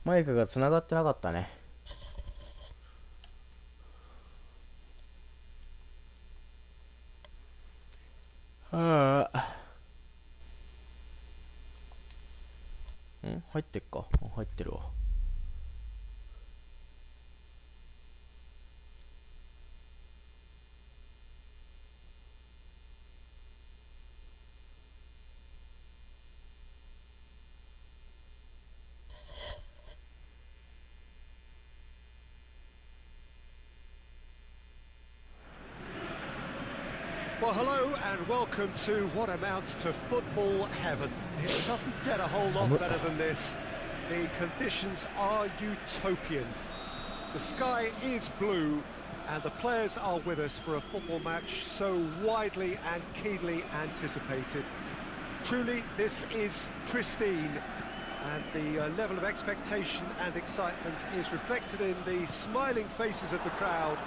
マイクが繋がってなかったね。はあ。入ってっか。入ってるわ。Well, hello and welcome to what amounts to football heaven. It doesn't get a whole lot better than this. The conditions are utopian. The sky is blue and the players are with us for a football match so widely and keenly anticipated. Truly, this is pristine, and the level of expectation and excitement is reflected in the smiling faces of the crowd.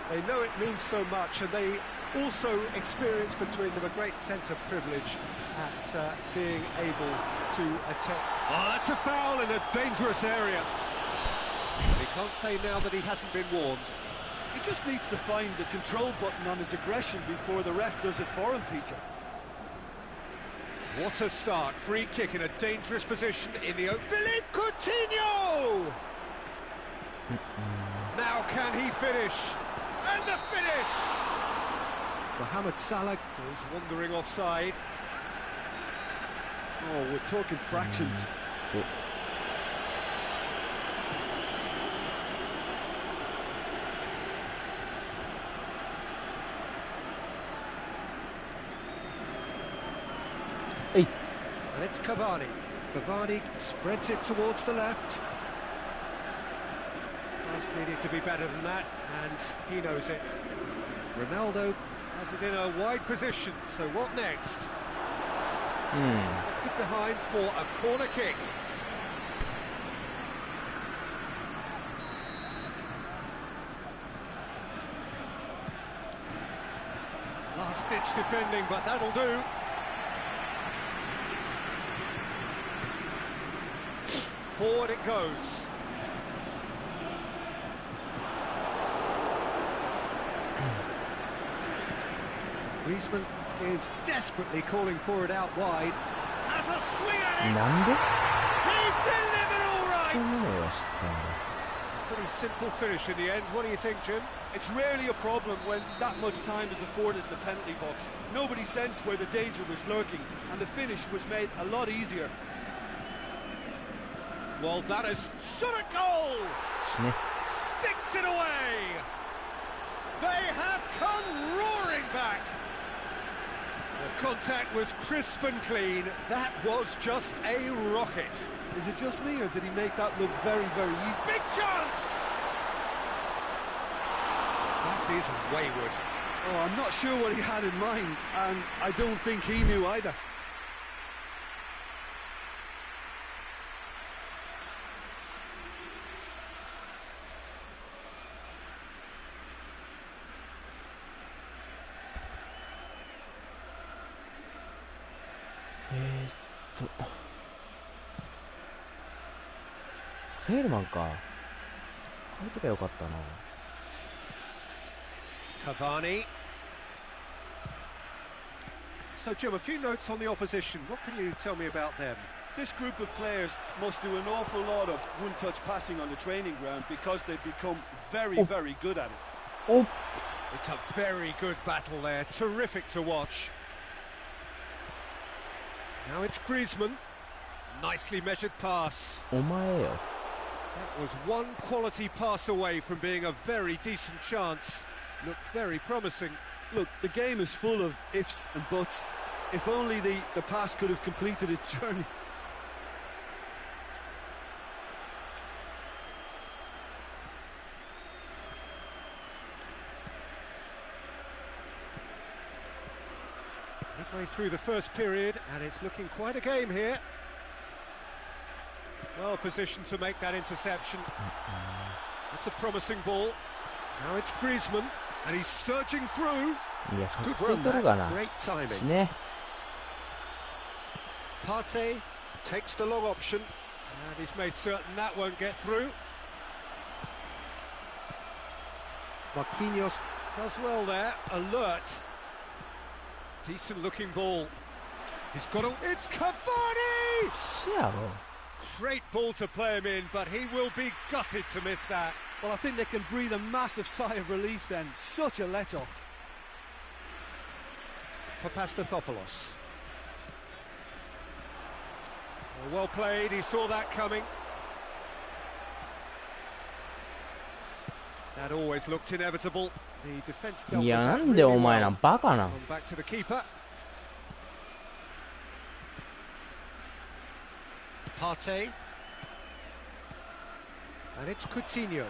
They know it means so much, and they also experience between them a great sense of privilege at being able to attend. Oh, that's a foul in a dangerous area. He can't say now that he hasn't been warned. He just needs to find the control button on his aggression before the ref does it for him, Peter. What a start. Free kick in a dangerous position in the... Philippe Coutinho! Now can he finish? And the finish! Mohamed Salah goes wandering offside. Oh, we're talking fractions. Hey. And it's Cavani. Cavani spreads it towards the left. Pass needed to be better than that, and he knows it. Ronaldo has it in a wide position, so what next? Deflected behind for a corner kick. Last-ditch defending, but that'll do. Forward it goes. Griezmann is desperately calling for it out wide. Has a swing at it! なんで He's delivered all そんな right! のは知ったんだ。 Pretty simple finish in the end. What do you think, Jim? It's rarely a problem when that much time is afforded in the penalty box. Nobody sensed where the danger was lurking, and the finish was made a lot easier. Well, that is shot a goal! しね。 Sticks it away! They have come roaring back! The contact was crisp and clean. That was just a rocket. Is it just me, or did he make that look very, very easy? Big chance! That is wayward. Oh, I'm not sure what he had in mind, and I don't think he knew either. 에セールマンか。変えときゃよかったな。 Cavani. So, Jim, a few notes on the opposition. What can you tell me about them? This group of players must do an awful lot of one-touch passing on the training ground because they've become very, very good at it. Oh. It's a very good battle there. Terrific to watch. Now it's Griezmann. Nicely measured pass. お前よ。 That was one quality pass away from being a very decent chance. Looked very promising. Look, the game is full of ifs and buts. If only the pass could have completed its journey. Midway through the first period, and it's looking quite a game here. Well positioned to make that interception. That's a promising ball. Now it's Griezmann, and he's surging through. いや、Good つい run とるかな。 there. Great timing. ね。 Partey takes the long option. And he's made certain that won't get through. Marquinhos does well there, alert. Decent looking ball. He's got a... It's Cavani! せやろ Great ball to play him in, but he will be gutted to miss that. Well, I think they can breathe a massive sigh of relief then. Such a let-off. For Pastathopoulos. Well played, he saw that coming. That always looked inevitable. The defence dealt い with やな that んで really お前な well. んバカな On back to the keeper. Partey. And it's Coutinho.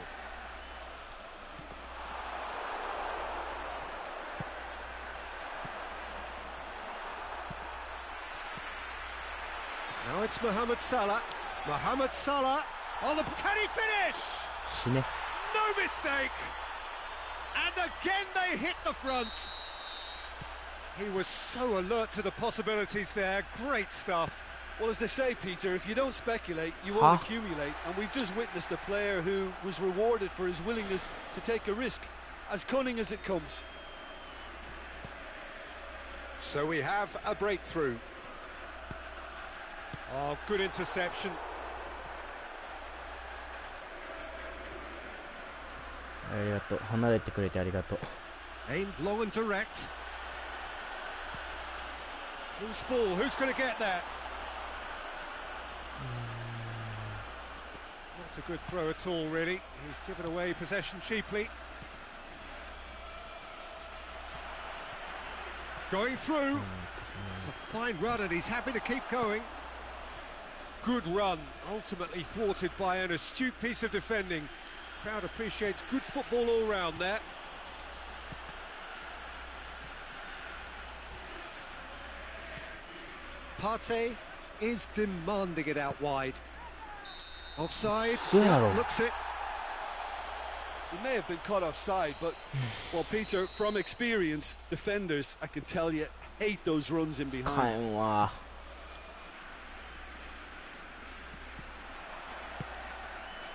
Now it's Mohamed Salah. Mohamed Salah. On the... Can he finish? 死ね No mistake! And again they hit the front. He was so alert to the possibilities there. Great stuff. Well, as they say, Peter, if you don't speculate, you Huh? won't accumulate. And we've just witnessed a player who was rewarded for his willingness to take a risk, as cunning as it comes. So we have a breakthrough. Oh, good interception. ありがとう離れてくれてありがとう Aimed long and direct. Whose ball? Who's going to get that? Not a good throw at all, really. He's given away possession cheaply. Going through. It's a fine run and he's happy to keep going. Good run, ultimately thwarted by an astute piece of defending. Crowd appreciates good football all round there. Partey is demanding it out wide. Offside. Yeah. Looks it. He may have been caught offside, but, well, Peter, from experience, defenders, I can tell you, hate those runs in 使 behind. えんわ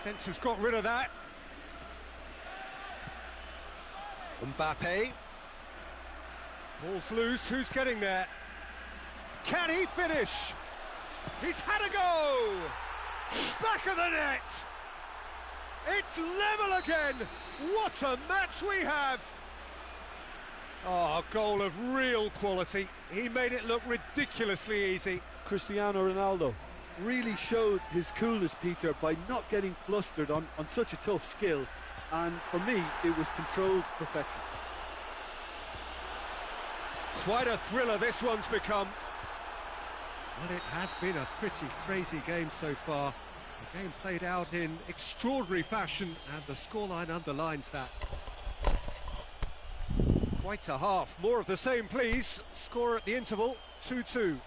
Fence has got rid of that. Mbappe. Ball's loose. Who's getting there? Can he finish? He's had a go. Back of the net. It's level again. What a match we have. Oh, a goal of real quality. He made it look ridiculously easy. Cristiano Ronaldo really showed his coolness, Peter, by not getting flustered on such a tough skill. And for me, it was controlled perfection. Quite a thriller this one's become. Well, it has been a pretty crazy game so far. The game played out in extraordinary fashion, and the scoreline underlines that. Quite a half. More of the same, please. Score at the interval, 2-2.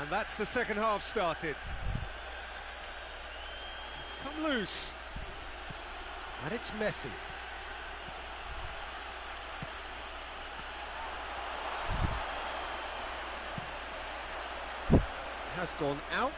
And that's the second half started. It's come loose. And it's Messi. Has gone out.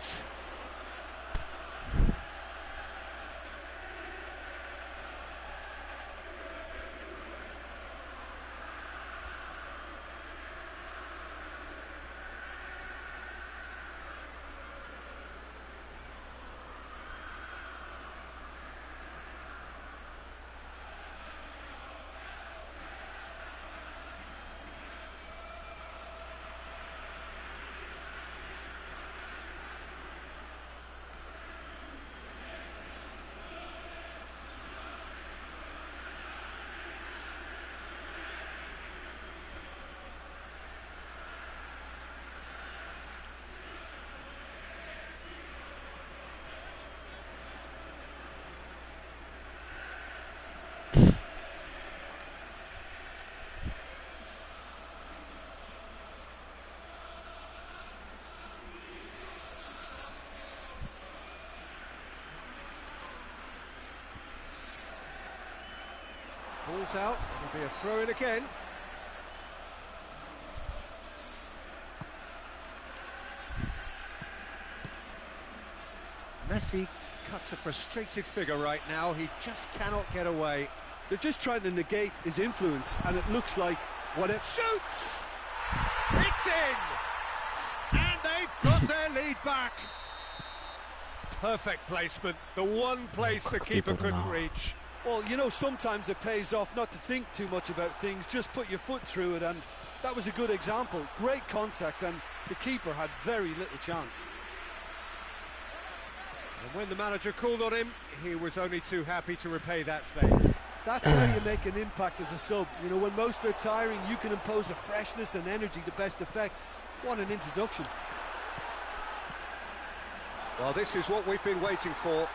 Ball's out. It'll be a throw in again. Messi cuts a frustrated figure right now. He just cannot get away. They're just trying to negate his influence, and it looks like whatever. Shoots! It's in! And they've got their lead back. Perfect placement. The one place the keeper couldn't reach. Well, you know, sometimes it pays off not to think too much about things, just put your foot through it, and that was a good example. Great contact, and the keeper had very little chance. And when the manager called on him, he was only too happy to repay that favour. That's how you make an impact as a sub. You know, when most are tiring, you can impose a freshness and energy to best effect. What an introduction. Well, this is what we've been waiting for.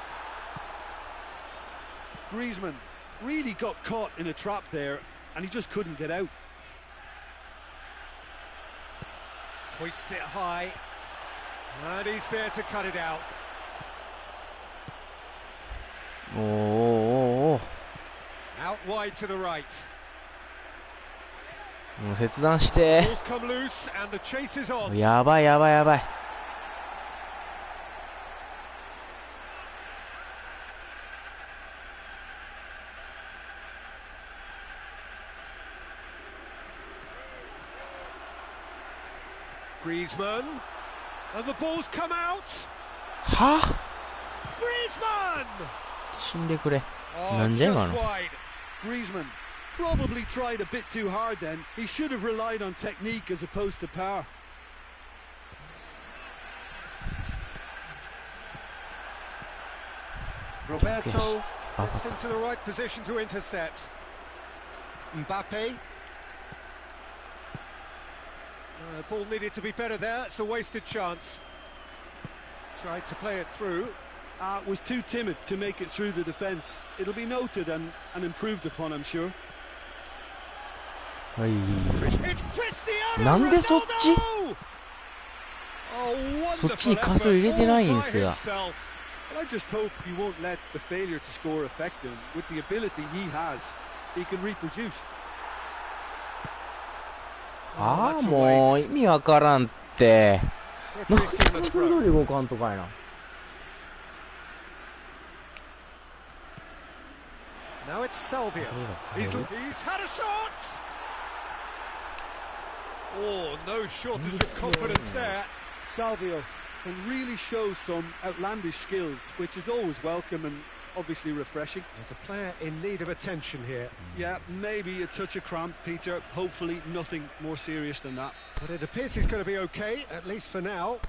Griezmann really got caught in a trap there, and he just couldn't get out. Hoists it high, and he's there to cut it out. Oh. Out wide to the right. もう切断して。 Balls come loose, and the chase is on. やばいやばいやばい。Griezmann, and the ball's come out. は Griezmann! 死んでくれ。 Oh, なんじゃ just 今の。 wide. Griezmann probably tried a bit too hard then. He should have relied on technique as opposed to power. Roberto gets into the right position to intercept. Mbappe. Ball needed to be better there. It's a wasted chance. Tried to play it through. Was too timid to make it through the defence. It'll be noted and improved upon, I'm sure. はい。 It's Cristiano なんでそっち Ronaldo! Oh, そっちにカーソル入れてないんですが。 himself. Well, I just hope he won't let the failure to score affect him. With the ability he has, he can reproduce. ああ、 that's a もう waste. 意味わからんって。なん Referee's given で a それ throw. 通り動かんとかいな。 Now it's Salvia. He's had a shot. Oh, no shortage of confidence there. Salvio can really show some outlandish skills, which is always welcome and obviously refreshing. There's a player in need of attention here, Yeah, maybe a touch of cramp, Peter. Hopefully nothing more serious than that. but it appears he's going to be okay, at least for now.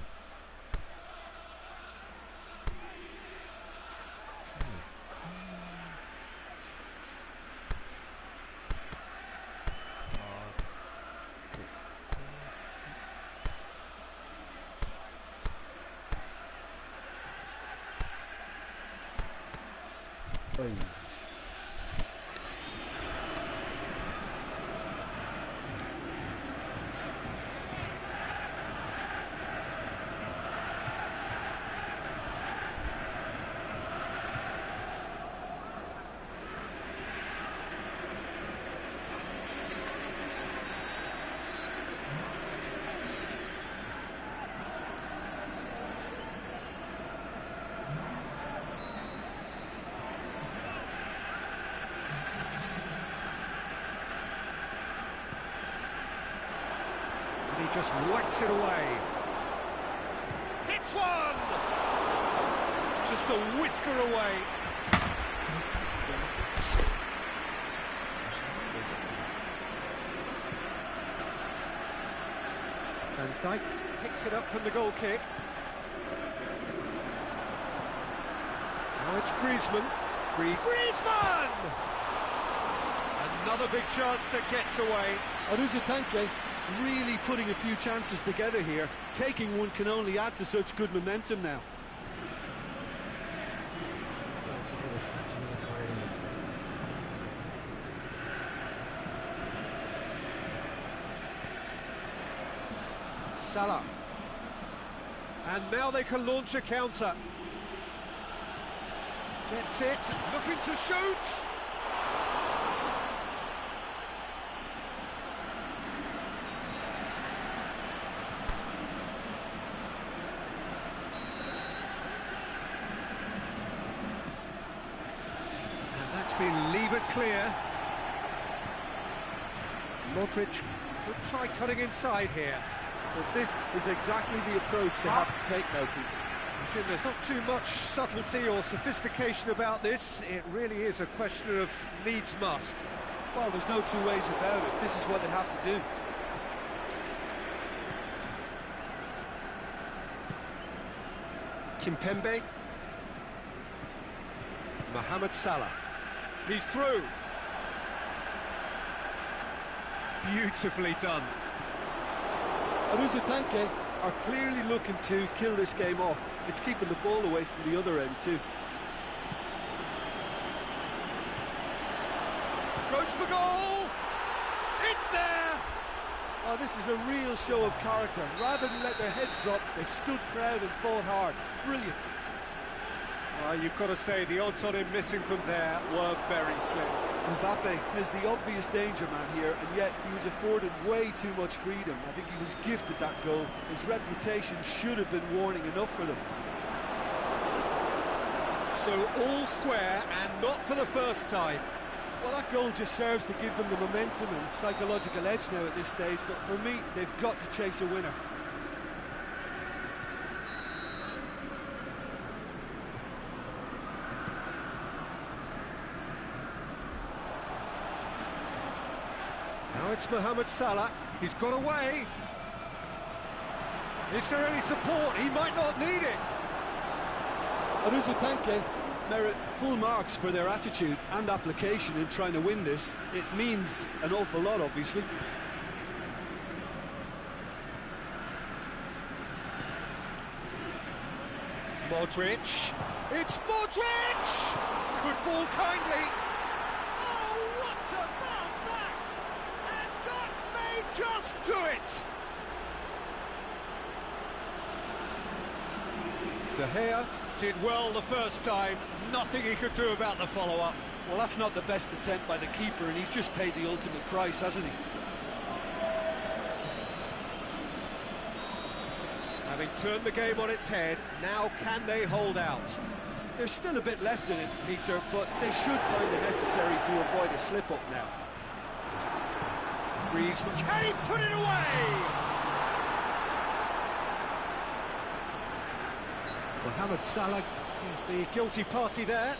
He just whacks it away. Hits one! Just a whisker away. Van Dijk picks it up from the goal kick. Now it's Griezmann. Griezmann! Another big chance that gets away. Aruzatanke really putting a few chances together here. Taking one can only add to such good momentum now. Salah. And now they can launch a counter. Gets it, looking to shoot. been levered clear. Modric could try cutting inside here. Well, this is exactly the approach they have to take now, Pete. Jim, there's not too much subtlety or sophistication about this. It really is a question of needs must. Well, there's no two ways about it. This is what they have to do. Kimpembe. Mohamed Salah. He's through. Beautifully done. Aruzatanke are clearly looking to kill this game off. It's keeping the ball away from the other end too. Goes for goal! It's there! Oh, this is a real show of character. Rather than let their heads drop, they've stood proud and fought hard. Brilliant. Well, you've got to say the odds on him missing from there were very slim. Mbappe is the obvious danger man here, and yet he was afforded way too much freedom. I think he was gifted that goal. His reputation should have been warning enough for them. So all square, and not for the first time. Well, that goal just serves to give them the momentum and psychological edge now at this stage, but for me, they've got to chase a winner. Now it's Mohamed Salah. He's got away. Is there any support? He might not need it. Aruzatanke merit full marks for their attitude and application in trying to win this. It means an awful lot, obviously. Modric. It's Modric! Could fall kindly. Oh, what about that? And that may just do it. De Gea did well the first time. Nothing he could do about the follow-up. Well, that's not the best attempt by the keeper, and he's just paid the ultimate price, hasn't he? Having turned the game on its head, now can they hold out? There's still a bit left in it, Peter, but they should find it necessary to avoid a slip-up now. Griezmann, can he put it away? Mohamed Salah is the guilty party there.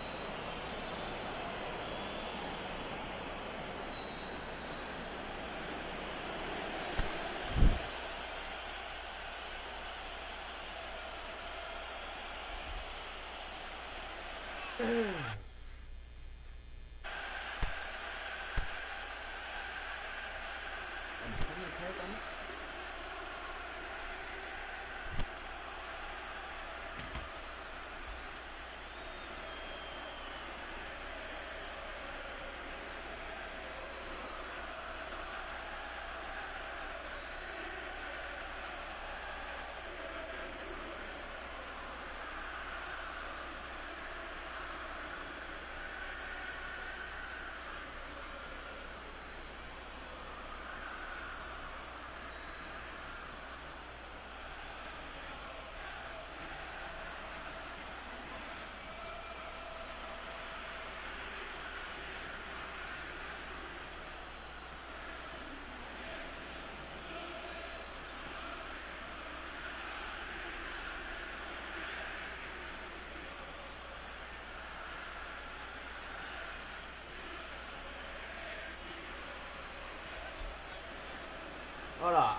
あら、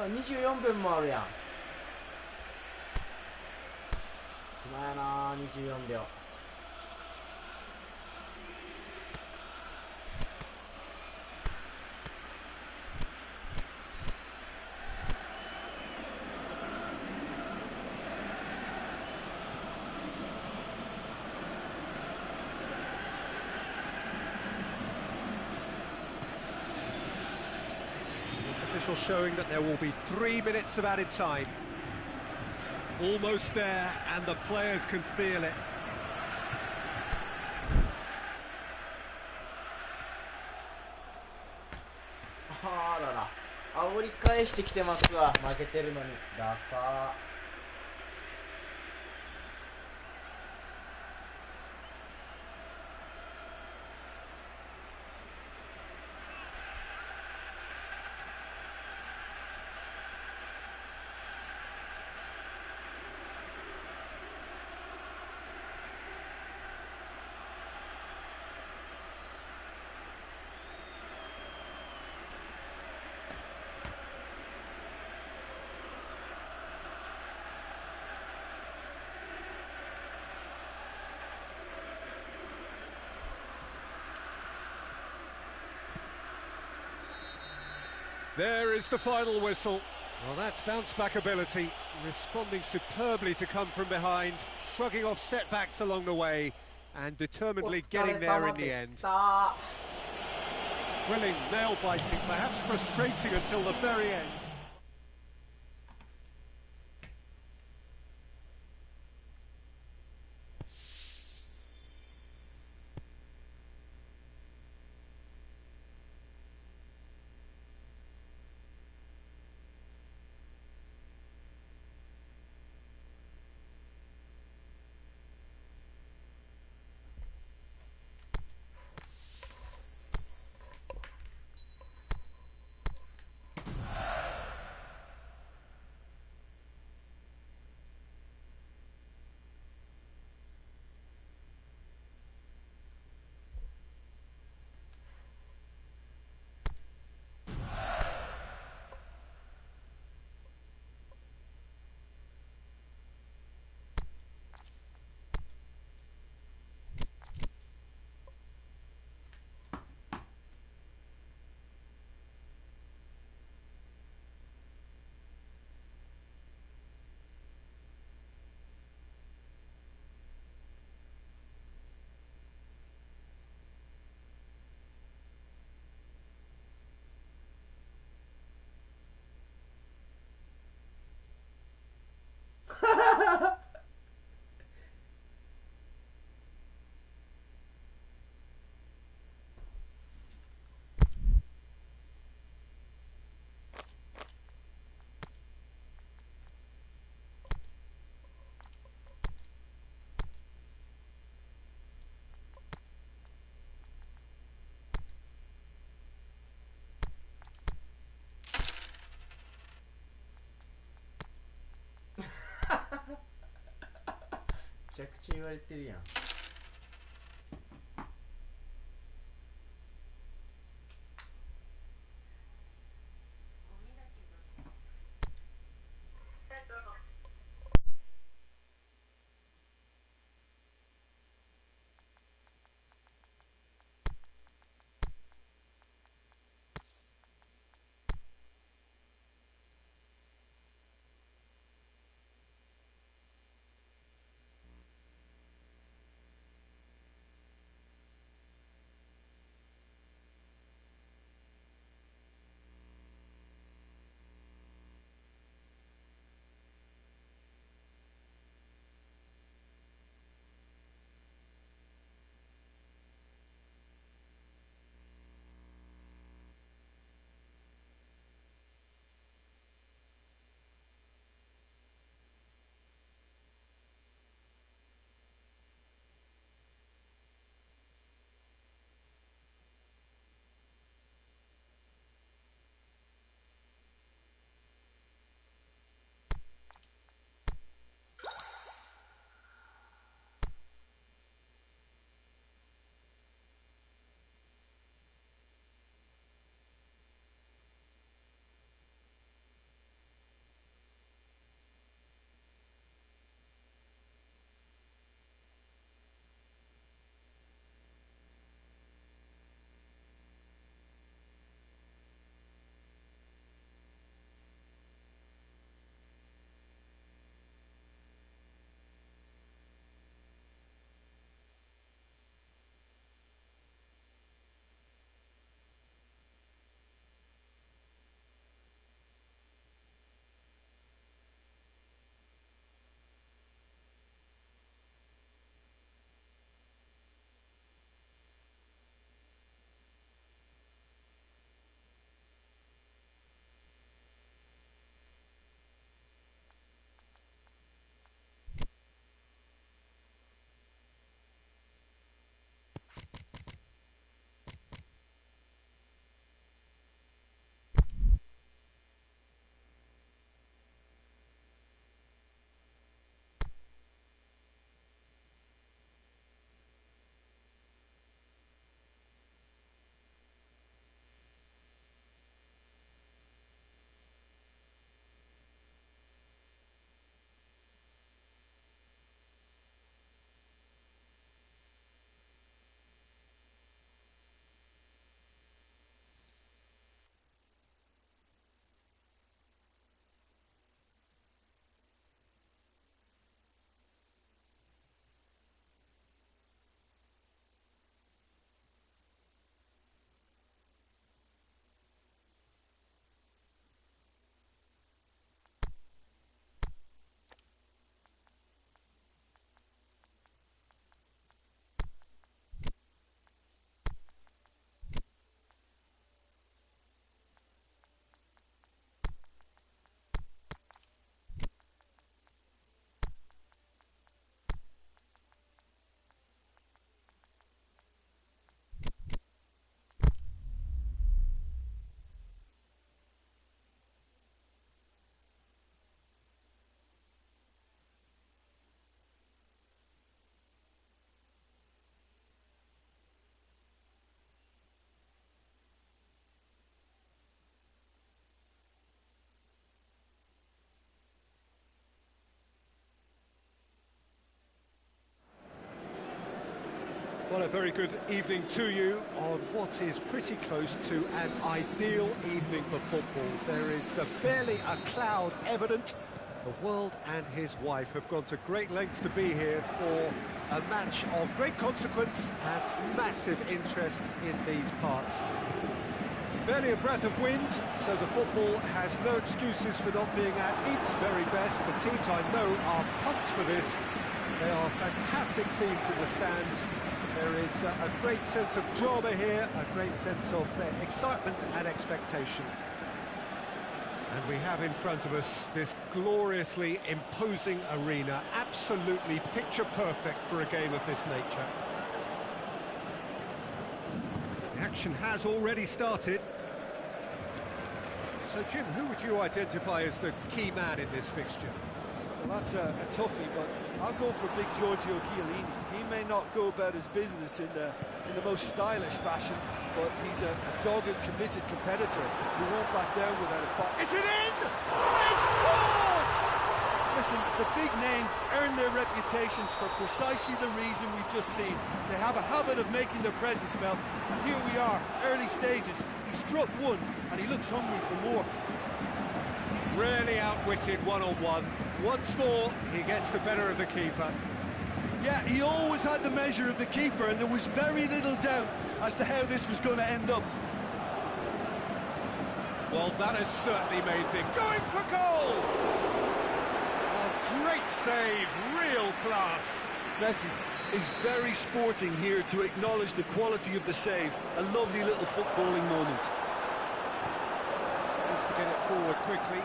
24分もあるやん。暇やな、24秒。Official showing that there will be 3 minutes of added time. Almost there, and the players can feel it. あらら、煽り返してきてますわ。負けてるのに。ダサー。There is the final whistle. Well, that's bounce-back ability, responding superbly to come from behind, shrugging off setbacks along the way, and determinedly getting there in the end. Thrilling, nail-biting, perhaps frustrating until the very end.めちゃくちゃ言われてるやん。Well, a very good evening to you on what is pretty close to an ideal evening for football. There is barely a cloud evident. The world and his wife have gone to great lengths to be here for a match of great consequence and massive interest in these parts. Barely a breath of wind, so the football has no excuses for not being at its very best. The teams I know are pumped for this. They are fantastic scenes in the stands. There is a great sense of drama here, a great sense of excitement and expectation. And we have in front of us this gloriously imposing arena, absolutely picture perfect for a game of this nature. The action has already started. So, Jim, who would you identify as the key man in this fixture? Well, that's a toughie, but I'll go for big Giorgio Chiellini. He may not go about his business in the most stylish fashion, but he's a dogged, committed competitor who won't back down without a fight. Is it in? They've scored! Listen, the big names earn their reputations for precisely the reason we've just seen. They have a habit of making their presence felt, and here we are, early stages. He struck one, and he looks hungry for more. Really outwitted one-on-one. Once more, he gets the better of the keeper. Yeah, he always had the measure of the keeper, and there was very little doubt as to how this was going to end up. Well, that has certainly made things going for goal! Oh, great save, real class. Messi is very sporting here to acknowledge the quality of the save. A lovely little footballing moment. Needs to get it forward quickly.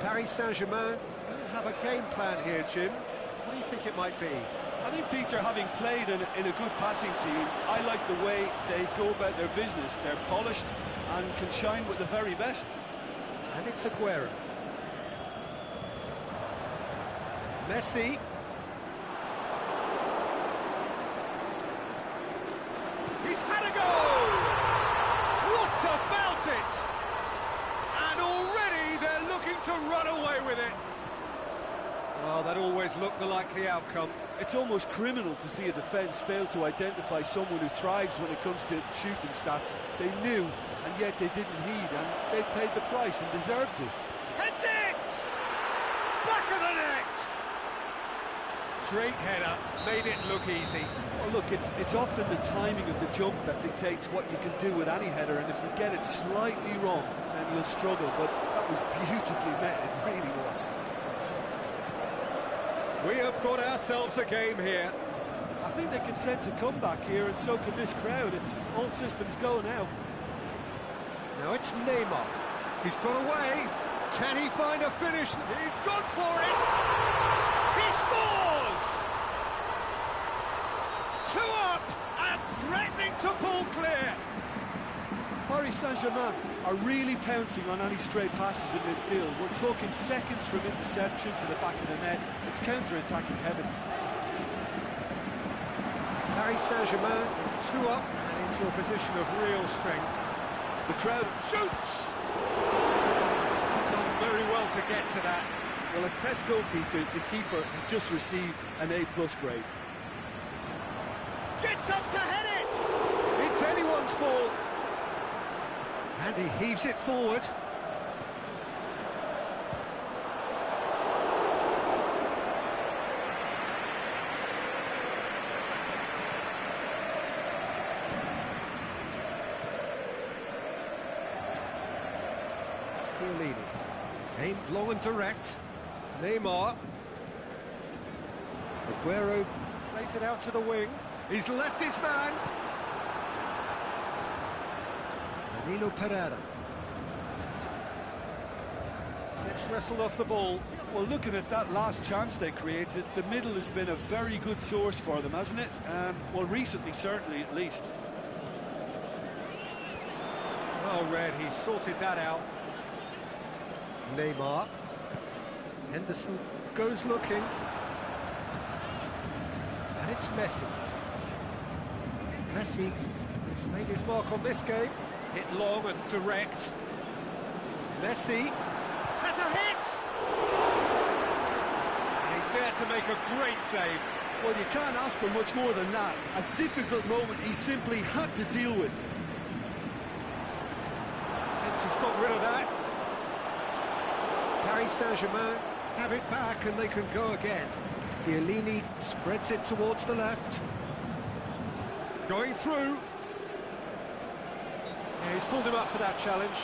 Paris Saint-Germain have a game plan here, Jim. What do you think it might be? I think, Peter, having played in a good passing team, I like the way they go about their business. They're polished and can shine with the very best. And it's Aguero. Messi. He's had a goal! What about it? And already they're looking to run away with it. Well, that always looked the likely outcome. It's almost criminal to see a defence fail to identify someone who thrives when it comes to shooting stats. They knew, and yet they didn't heed, and they've paid the price and deserve to. Heads it! Back of the net! Great header, made it look easy. Well, look, it's often the timing of the jump that dictates what you can do with any header, and if you get it slightly wrong, then you'll struggle. But that was beautifully met, it really was. We have got ourselves a game here. I think they can sense a comeback here, and so can this crowd. It's all systems go now. Now it's Neymar. He's gone away. Can he find a finish? He's gone for it. He scores! 2 up and threatening to pull clear. Paris Saint-Germain are really pouncing on any stray passes in midfield. We're talking seconds from interception to the back of the net. It's counter-attacking heaven. Paris Saint-Germain 2 up and into a position of real strength. The crowd Shoots! Done very well to get to that. Well, as tests go, Peter, the keeper has just received an A+ grade. Gets up to head it! It's anyone's ball. And he heaves it forward. Chiellini, aimed long and direct. Neymar. Aguero plays it out to the wing. He's left his man. Nino Pereira. Gets wrestled off the ball. Well, looking at that last chance they created, the middle has been a very good source for them, hasn't it? Well, recently, certainly, at least. Well read, he sorted that out. Neymar. Henderson goes looking. And it's Messi. Messi has made his mark on this game. Hit long and direct. Messi has a hit! And he's He's there to make a great save. Well, you can't ask for much more than that. A difficult moment he simply had to deal with. Defence has got rid of that. Paris Saint-Germain have it back and they can go again. Chiellini spreads it towards the left. Going through. Yeah, he's pulled him up for that challenge.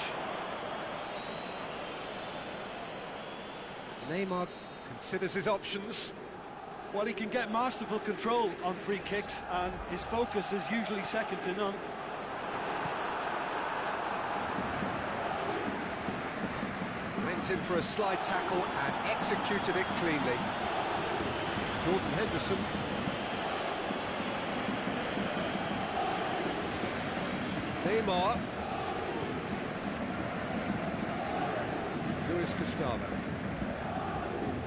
Neymar considers his options. Well, he can get masterful control on free kicks, and his focus is usually second to none. Went in for a slide tackle and executed it cleanly. Jordan Henderson. Neymar. Luis Gustavo.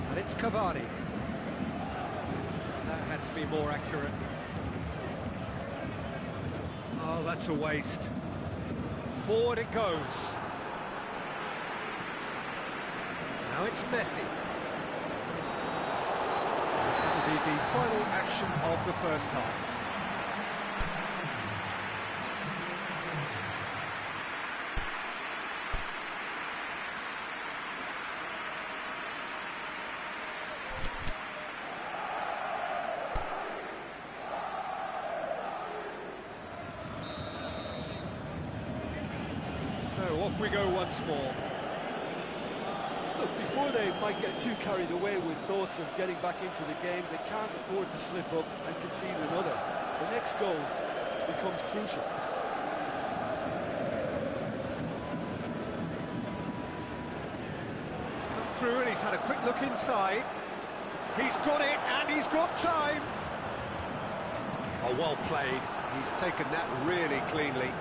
And it's Cavani. That had to be more accurate. Oh, that's a waste. Forward it goes. Now it's Messi. That'll be the final action of the first half. So off we go once more. Look, before they might get too carried away with thoughts of getting back into the game, they can't afford to slip up and concede another. The next goal becomes crucial. He's come through and he's had a quick look inside. He's got it and he's got time. Oh, well played. He's taken that really cleanly.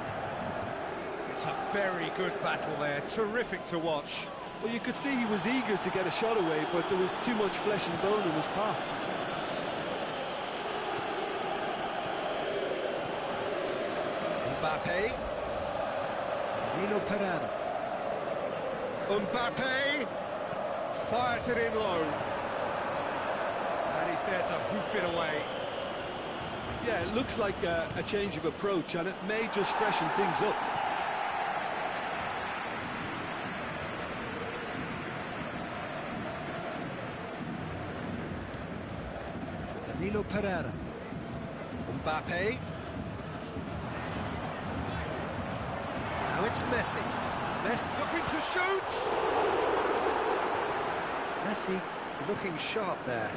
It's a very good battle there, terrific to watch. Well, you could see he was eager to get a shot away, but there was too much flesh and bone in his path. Mbappe. Nino Pereira. Mbappe fires it in low. And he's there to hoof it away. Yeah, it looks like a change of approach, and it may just freshen things up. Nino Pereira. Mbappe. Now it's Messi. Messi looking to shoot. Messi looking sharp there.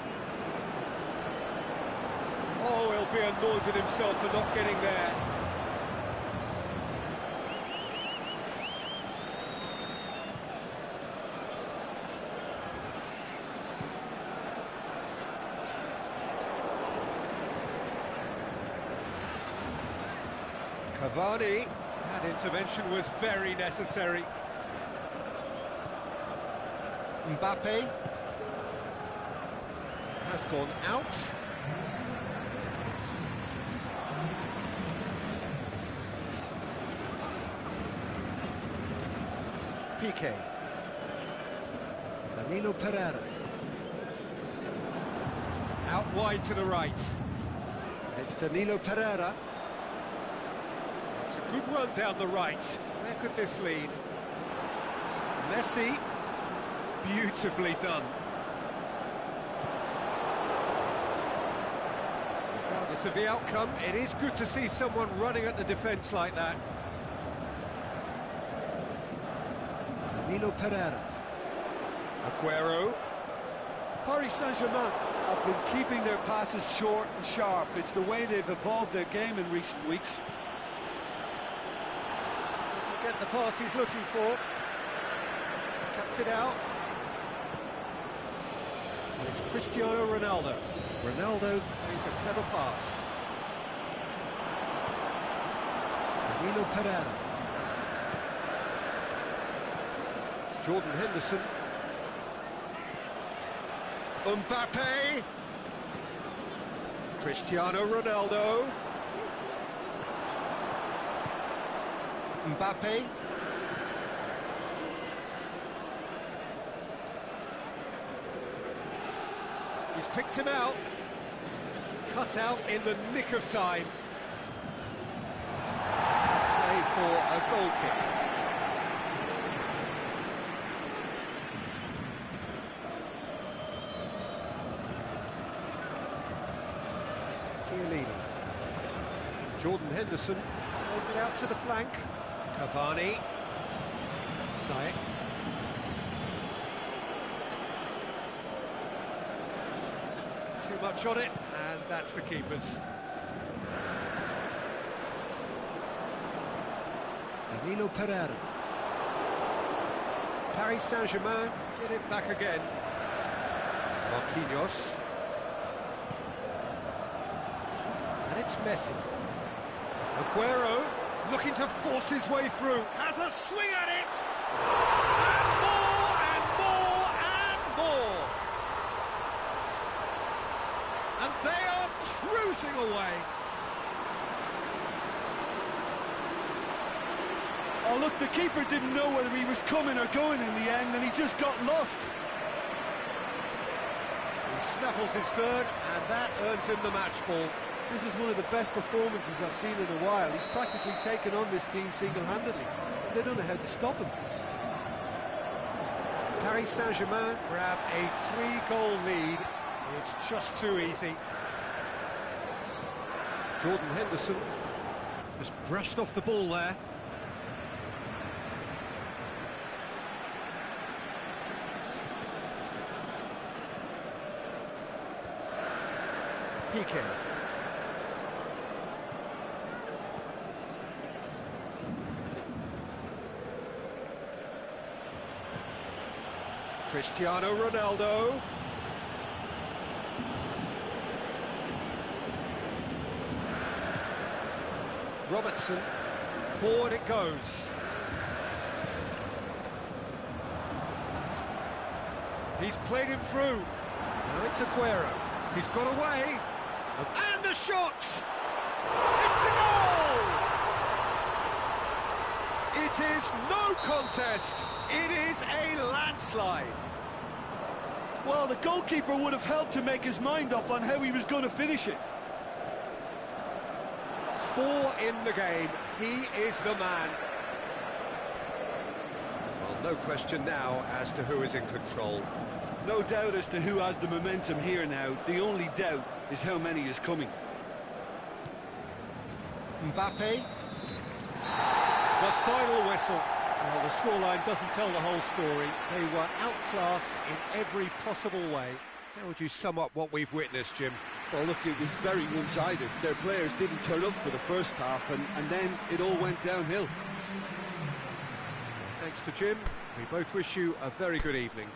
Oh, he'll be annoyed with himself for not getting there. Cavani, that intervention was very necessary. Mbappe has gone out. Piqué. Danilo Pereira. Out wide to the right. It's Danilo Pereira. It's a good run down the right. Where could this lead? Messi. Beautifully done. Regardless of the outcome, it is good to see someone running at the defence like that. Danilo Pereira. Aguero. Paris Saint-Germain have been keeping their passes short and sharp. It's the way they've evolved their game in recent weeks. Doesn't get the pass he's looking for. Cuts it out. And it's Cristiano Ronaldo. Ronaldo plays a clever pass. Danilo Pereira. Jordan Henderson. Mbappe. Cristiano Ronaldo. Mbappe. He's picked him out. Cut out in the nick of time. Play for a goal kick. Chiellini. Jordan Henderson plays it out to the flank. Cavani. Ziyech. Too much on it, and that's the keeper's. Danilo Pereira. Paris Saint-Germain get it back again. Marquinhos. And it's Messi. Aguero looking to force his way through. Has a swing at it! And more, and more, and more! And they are cruising away. Oh, look, the keeper didn't know whether he was coming or going in the end, and he just got lost. He snaffles his third, and that earns him the match ball. This is one of the best performances I've seen in a while. He's practically taken on this team single-handedly, and they don't know how to stop him. Paris Saint-Germain grab a 3-goal lead. It's just too easy. Jordan Henderson just brushed off the ball there. Piqué. Cristiano Ronaldo. Robertson. Forward it goes. He's played him through. Now it's Aguero. He's got away. And a shot! It's a goal! It is no contest. It is a landslide. Well, the goalkeeper would have helped to make his mind up on how he was going to finish it. 4 in the game. He is the man. Well, no question now as to who is in control. No doubt as to who has the momentum here now. The only doubt is how many is coming. Mbappe. The final whistle. Well, the scoreline doesn't tell the whole story. They were outclassed in every possible way. How would you sum up what we've witnessed, Jim? Well, look, it was very one-sided. Their players didn't turn up for the first half, and then it all went downhill. Thanks to Jim. We both wish you a very good evening.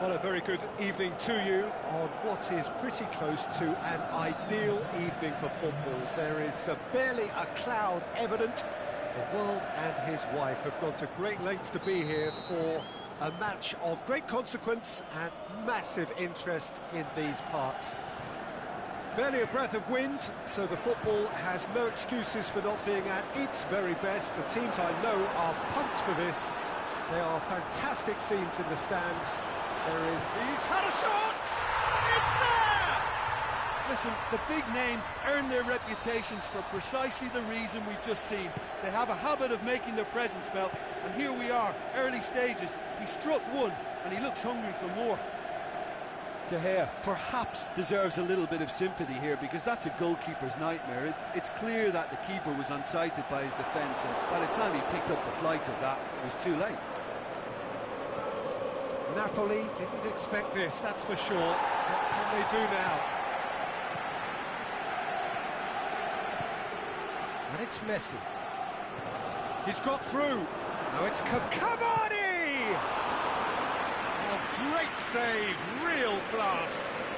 Well, a very good evening to you on what is pretty close to an ideal evening for football. There is barely a cloud evident. The world and his wife have gone to great lengths to be here for a match of great consequence and massive interest in these parts. Barely a breath of wind, so the football has no excuses for not being at its very best. The teams I know are pumped for this. There are fantastic scenes in the stands. He's had a shot! It's there! Listen, the big names earn their reputations for precisely the reason we've just seen. They have a habit of making their presence felt, and here we are, early stages. He struck one, and he looks hungry for more. De Gea perhaps deserves a little bit of sympathy here, because that's a goalkeeper's nightmare. It's clear that the keeper was unsighted by his defence, and by the time he picked up the flight of that, it was too late. Napoli didn't expect this, that's for sure. What can they do now? And it's Messi. He's got through. Now it's Cavani! Oh, great save, real class.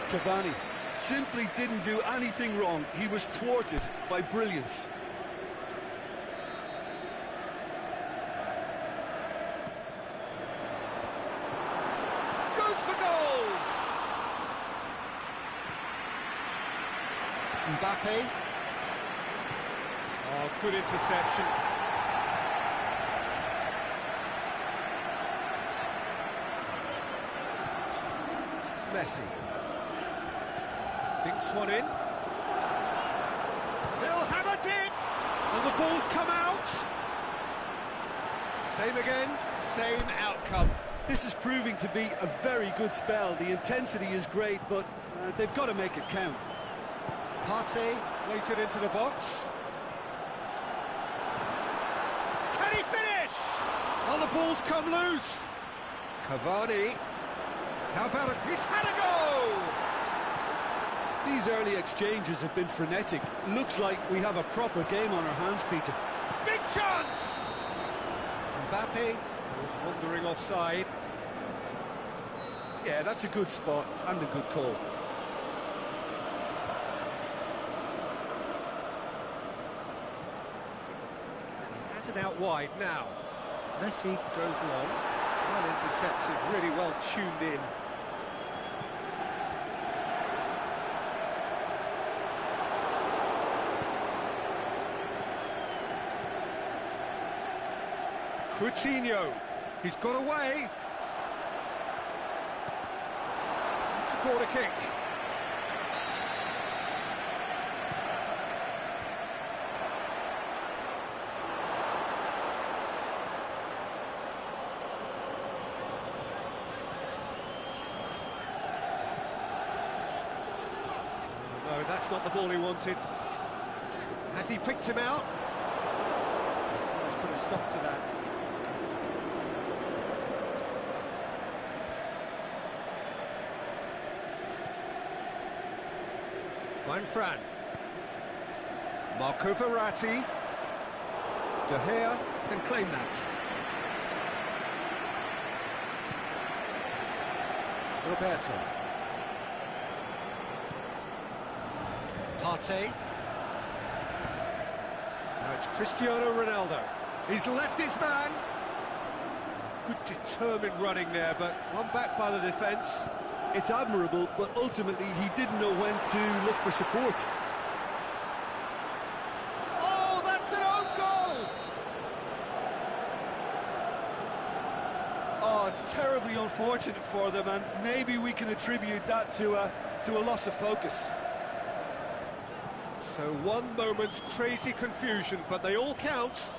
Cavani simply didn't do anything wrong. He was thwarted by brilliance. Mbappe. Oh, good interception. Messi. Dinks one in. He'll have it in! And the ball's come out. Same again, same outcome. This is proving to be a very good spell. The intensity is great, but they've got to make it count. Partey plays it into the box. Can he finish? Oh, the ball's come loose. Cavani. How about it? He's had a go! These early exchanges have been frenetic. Looks like we have a proper game on our hands, Peter. Big chance! Mbappe was wandering offside. Yeah, that's a good spot and a good call. It out wide now. Messi goes long. Well intercepted, really well tuned in. Coutinho. He's got away. It's a corner kick. No, that's not the ball he wanted. Has he picked him out? He's put a stop to that. Fran. Marco Verratti. De Gea can claim that. Roberto. Partey. Now it's Cristiano Ronaldo. He's left his man. Good determined running there, but one back by the defence. It's admirable, but ultimately he didn't know when to look for support. Oh, that's an own goal! Oh, it's terribly unfortunate for them, and maybe we can attribute that to a loss of focus. So one moment's crazy confusion, but they all count.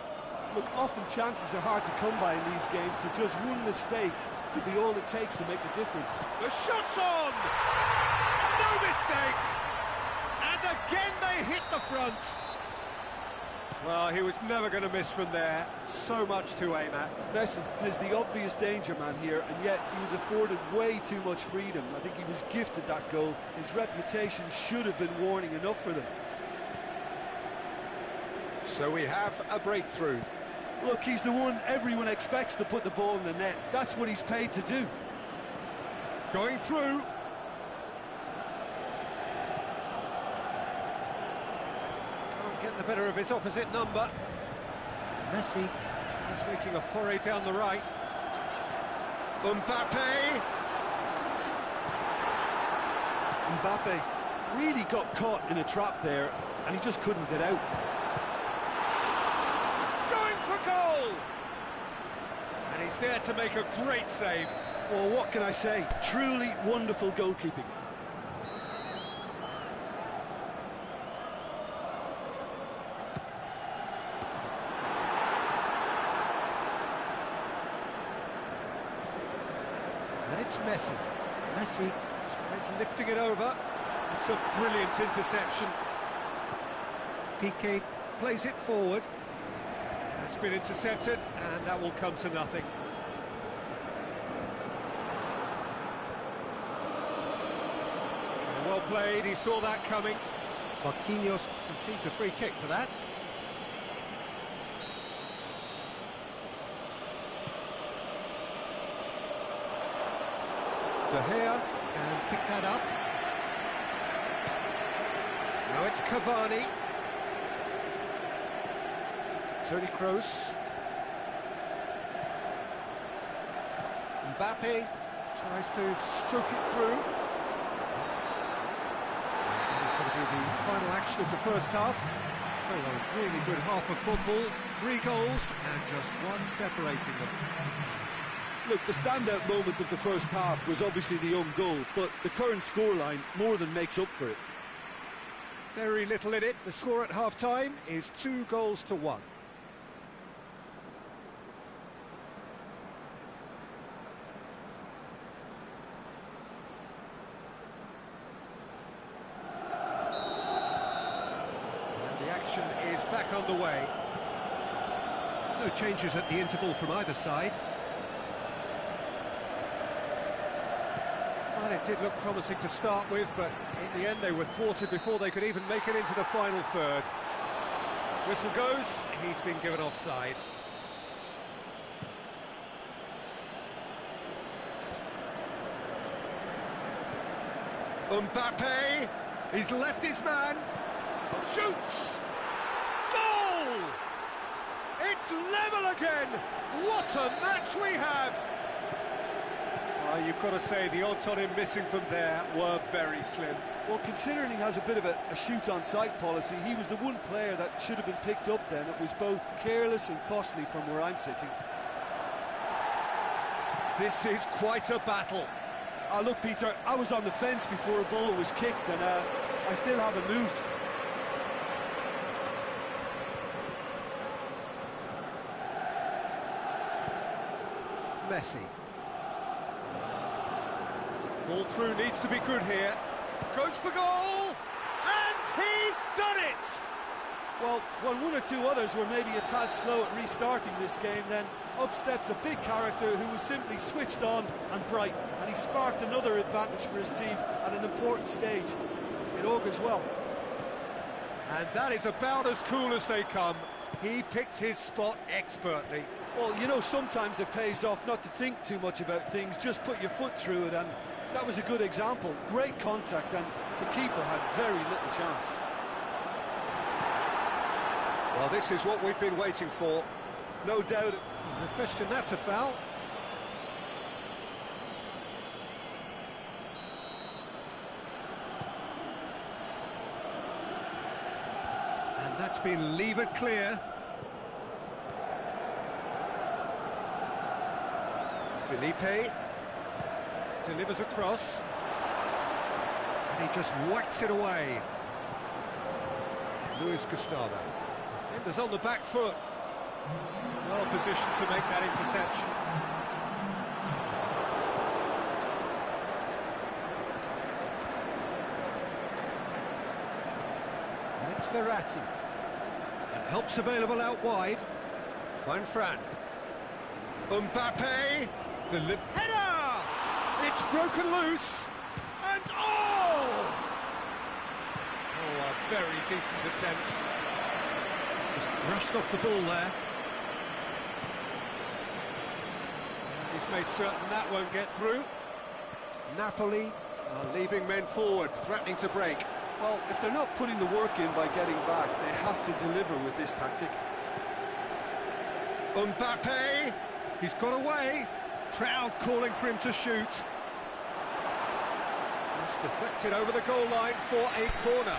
Look, often chances are hard to come by in these games, so just one mistake could be all it takes to make the difference. The shot's on! No mistake! And again they hit the front. Well, he was never going to miss from there. So much to aim at. Messi is the obvious danger man here, and yet he was afforded way too much freedom. I think he was gifted that goal. His reputation should have been warning enough for them. So we have a breakthrough. Look, he's the one everyone expects to put the ball in the net. That's what he's paid to do. Going through. Can't get the better of his opposite number. Messi is making a foray down the right. Mbappe. Mbappe really got caught in a trap there, and he just couldn't get out. Going for goal! And he's there to make a great save. Well, what can I say? Truly wonderful goalkeeping. And it's Messi. Messi tries lifting it over. It's a brilliant interception. Piqué plays it forward. It's been intercepted, and that will come to nothing. Well played, he saw that coming. Marquinhos concedes a free kick for that. De Gea can pick that up. Now it's Cavani. Toni Kroos. Mbappe tries to stroke it through. That is going to be the final action of the first half. So a really good half of football. 3 goals and just one separating them. Look, the standout moment of the first half was obviously the own goal, but the current scoreline more than makes up for it. Very little in it. The score at half-time is 2-1. And the action is back on the way. No changes at the interval from either side. Well, it did look promising to start with, but in the end they were thwarted before they could even make it into the final third. Whistle goes, he's been given offside. Mbappe, he's left his man, shoots! Goal! It's level again! What a match we have! You've got to say, the odds on him missing from there were very slim. Well, considering he has a bit of a shoot-on-sight policy, he was the one player that should have been picked up then. It was both careless and costly from where I'm sitting. This is quite a battle. Look, Peter, I was on the fence before a ball was kicked, and I still haven't moved. Messi. Ball through needs to be good here. Goes for goal! And he's done it! Well, when one or two others were maybe a tad slow at restarting this game, then up steps a big character who was simply switched on and bright, and he sparked another advantage for his team at an important stage. It augurs well. And that is about as cool as they come. He picked his spot expertly. Well, you know, sometimes it pays off not to think too much about things, just put your foot through it, and that was a good example. Great contact, and the keeper had very little chance. Well, this is what we've been waiting for. No doubt. No question, that's a foul. And that's been levered clear. Felipe delivers across, and he just whacks it away. Luis Gustavo, defenders on the back foot, well positioned to make that interception. And it's Verratti, and help's available out wide. Juan Fran, Mbappe, header! It's broken loose, and oh! Oh, a very decent attempt. Just brushed off the ball there. He's made certain that won't get through. Napoli are leaving men forward, threatening to break. Well, if they're not putting the work in by getting back, they have to deliver with this tactic. Mbappe, he's got away. Crowd calling for him to shoot. Just deflected over the goal line for a corner.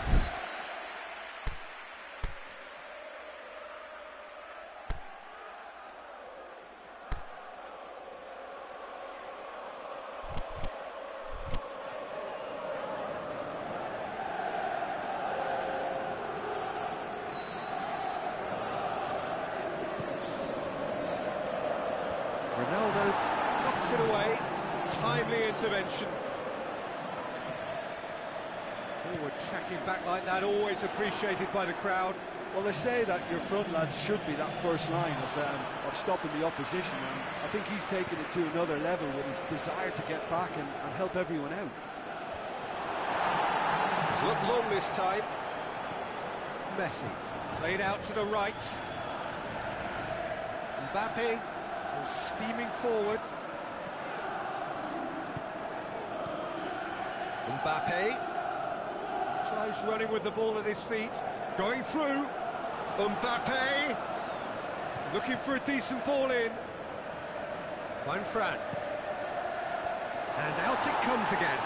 Ronaldo knocks it away. Timely intervention. Forward tracking back like that, always appreciated by the crowd. Well, they say that your front lads should be that first line of stopping the opposition, and I think he's taken it to another level with his desire to get back and help everyone out. He's looked long this time. Messi played out to the right. Mbappe steaming forward. Mbappe tries running with the ball at his feet, going through. Mbappe looking for a decent ball in. Fran. And out it comes again.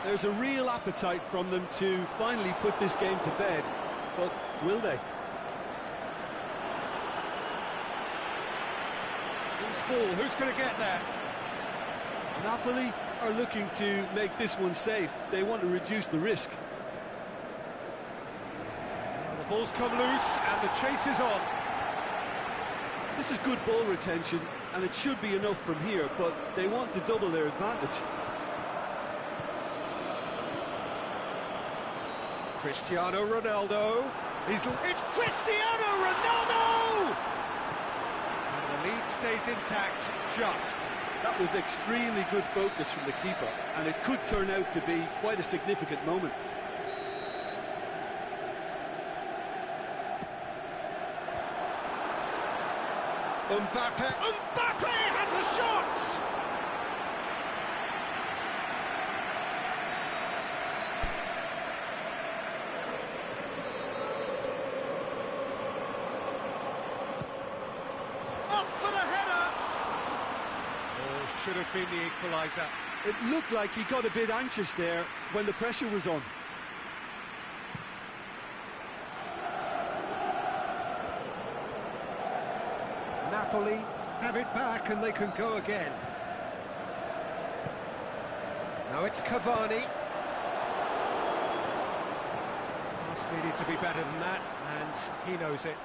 There's a real appetite from them to finally put this game to bed, but will they? Ball, who's going to get there? Napoli are looking to make this one safe. They want to reduce the risk. Well, the ball's come loose and the chase is on. This is good ball retention and it should be enough from here, but they want to double their advantage. Cristiano Ronaldo. It's Cristiano Ronaldo! The lead stays intact, just. That was extremely good focus from the keeper, and it could turn out to be quite a significant moment. Mbappe has a shot! Should have been the equaliser. It looked like he got a bit anxious there when the pressure was on. Napoli have it back and they can go again. Now it's Cavani. Pass needed to be better than that, and he knows it.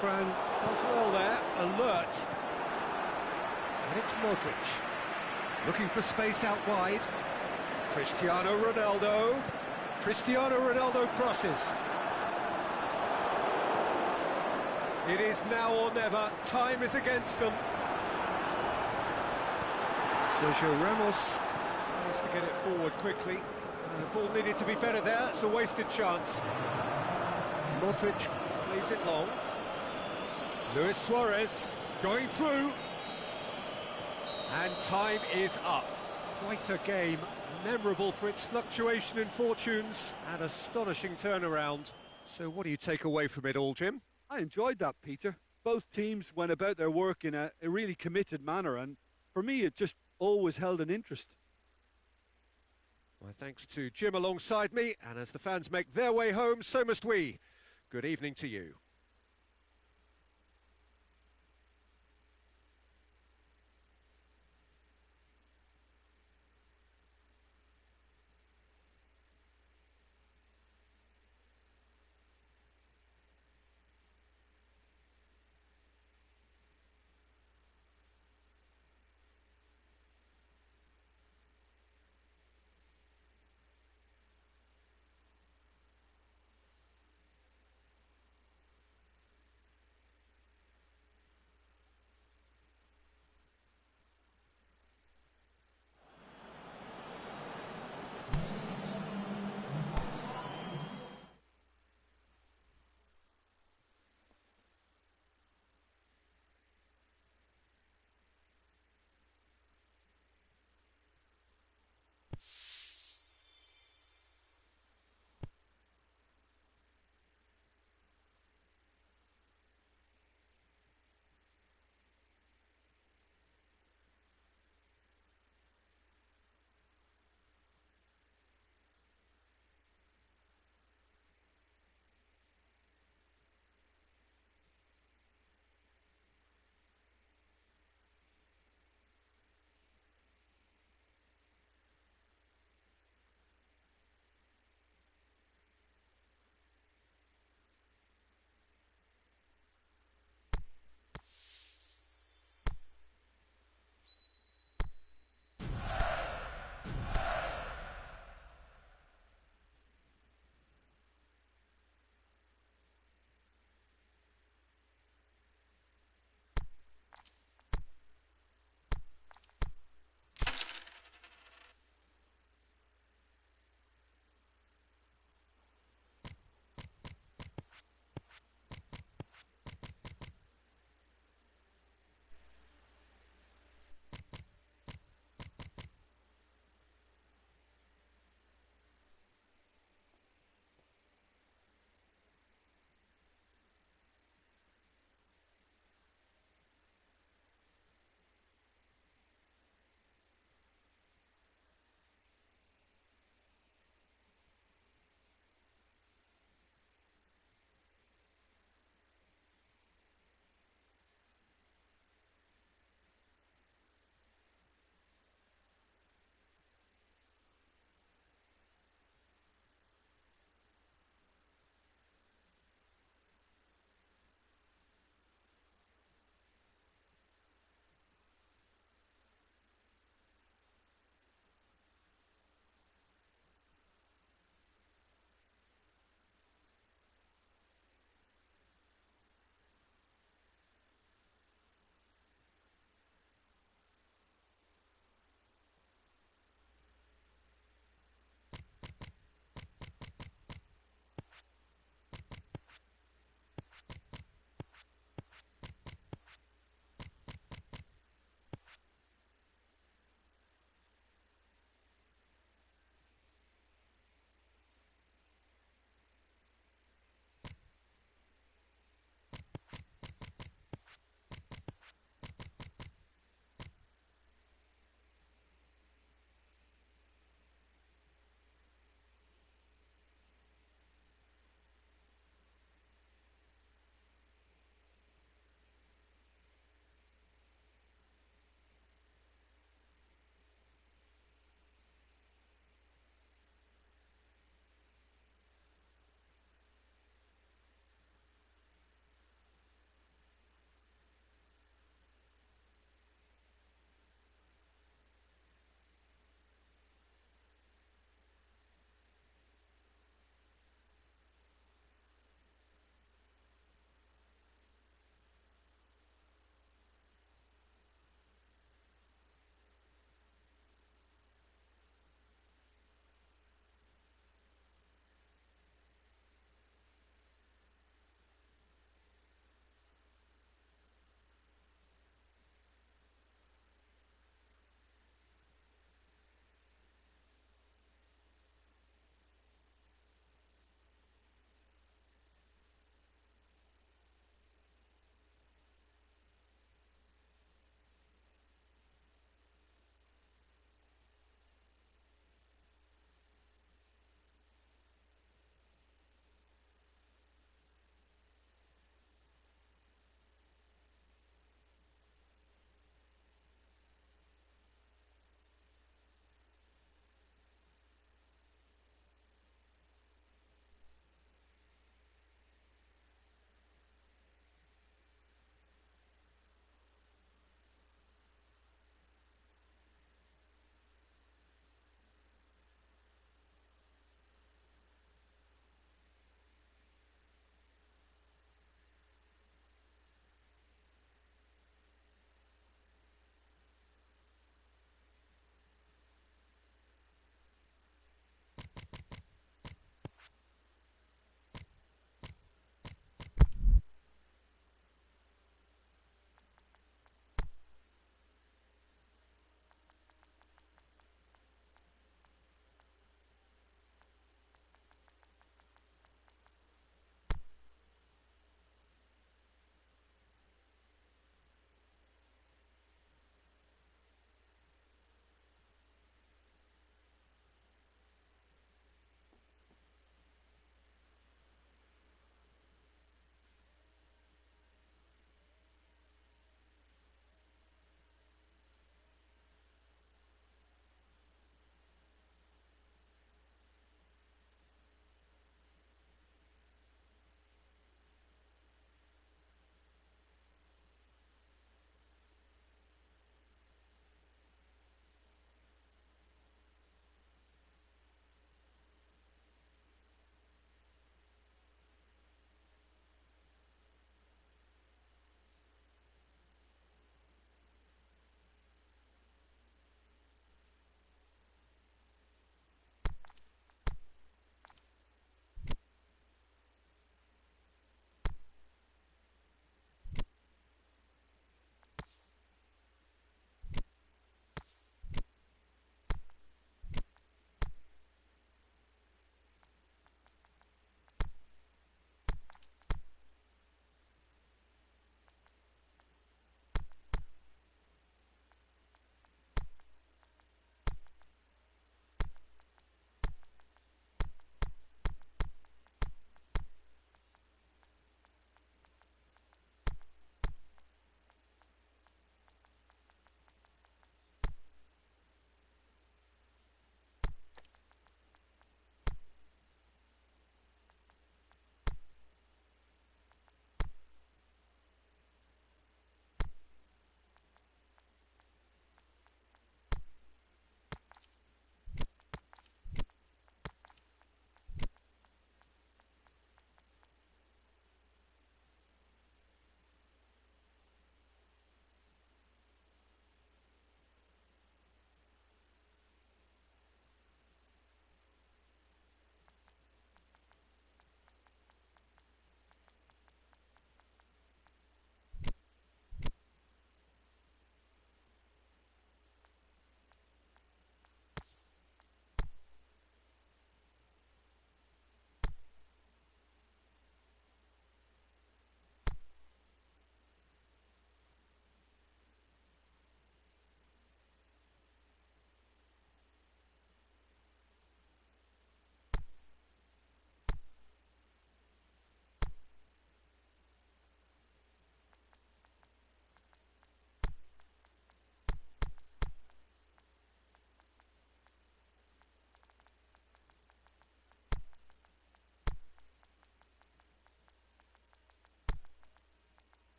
Fran does well there, alert. And it's Modric, looking for space out wide. Cristiano Ronaldo. Cristiano Ronaldo crosses. It is now or never. Time is against them. Sergio Ramos tries to get it forward quickly. The ball needed to be better there. It's a wasted chance. Modric plays it long. Luis Suarez going through. And time is up. Quite a game, memorable for its fluctuation in fortunes and astonishing turnaround. So what do you take away from it all, Jim? I enjoyed that, Peter. Both teams went about their work in a really committed manner, and for me it just always held an interest. My thanks to Jim alongside me, and as the fans make their way home, so must we. Good evening to you.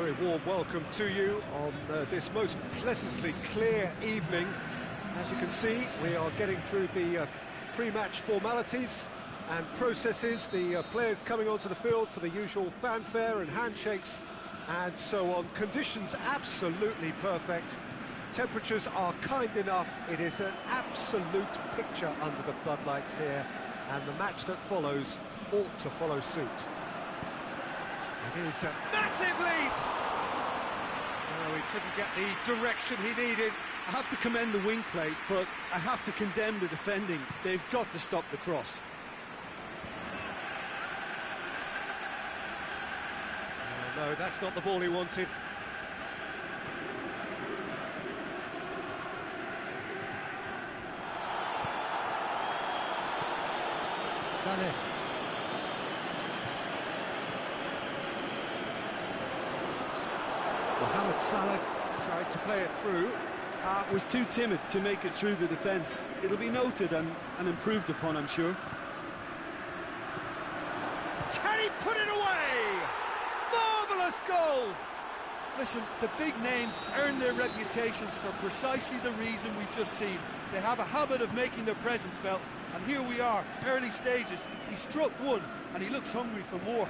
very warm welcome to you on this most pleasantly clear evening. As you can see, we are getting through the pre-match formalities and processes, the players coming onto the field for the usual fanfare and handshakes and so on. Conditions absolutely perfect. Temperatures are kind enough. It is an absolute picture under the floodlights here, and the match that follows ought to follow suit. It is a massive leap! Oh, he couldn't get the direction he needed. I have to commend the wing play, but I have to condemn the defending. They've got to stop the cross. Oh, no, that's not the ball he wanted. Zanet. Mohamed Salah tried to play it through. Was too timid to make it through the defence. It'll be noted and improved upon, I'm sure. Can he put it away? Marvellous goal! Listen, the big names earn their reputations for precisely the reason we've just seen. They have a habit of making their presence felt, and here we are, early stages. He struck one, and he looks hungry for more.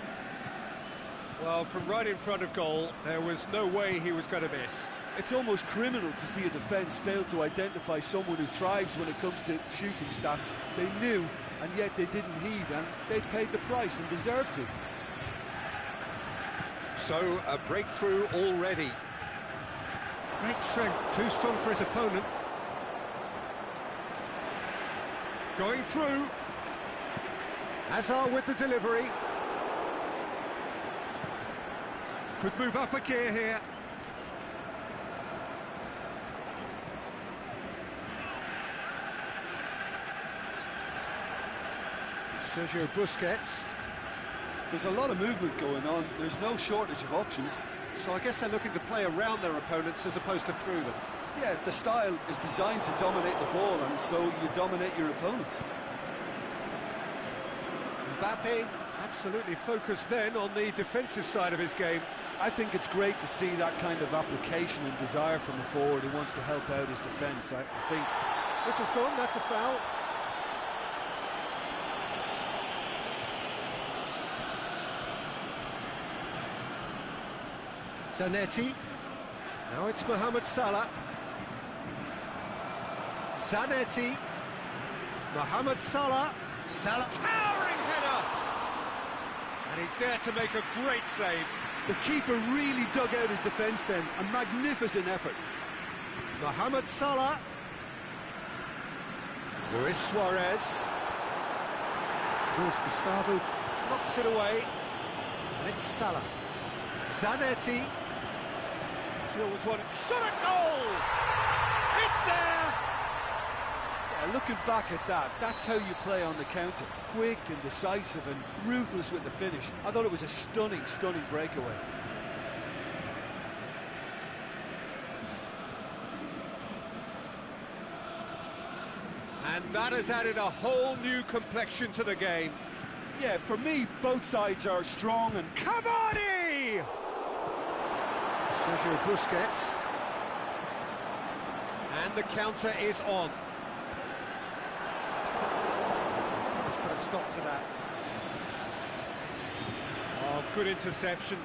Well, from right in front of goal, there was no way he was going to miss. It's almost criminal to see a defence fail to identify someone who thrives when it comes to shooting stats. They knew, and yet they didn't heed, and they've paid the price and deserve to. So, a breakthrough already. Great strength, too strong for his opponent. Going through. Hazard with the delivery. Could move up a gear here. Sergio Busquets. There's a lot of movement going on. There's no shortage of options. So I guess they're looking to play around their opponents as opposed to through them. Yeah, the style is designed to dominate the ball, and so you dominate your opponents. Mbappe absolutely focused then on the defensive side of his game. I think it's great to see that kind of application and desire from a forward who wants to help out his defence. I think... This has gone, that's a foul. Zanetti. Now it's Mohamed Salah. Zanetti. Mohamed Salah. Salah. Towering header! And he's there to make a great save. The keeper really dug out his defence then. A magnificent effort. Mohamed Salah. Luis Suarez. Luis Gustavo knocks it away. And it's Salah. Zanetti. Drills one. Shot a goal! It's there! Yeah, looking back at that, that's how you play on the counter. Quick and decisive and ruthless with the finish. I thought it was a stunning, stunning breakaway. And that has added a whole new complexion to the game. Yeah, for me, both sides are strong and... Cavani! Sergio Busquets. And the counter is on. Let's put a stop to that. Oh, good interception.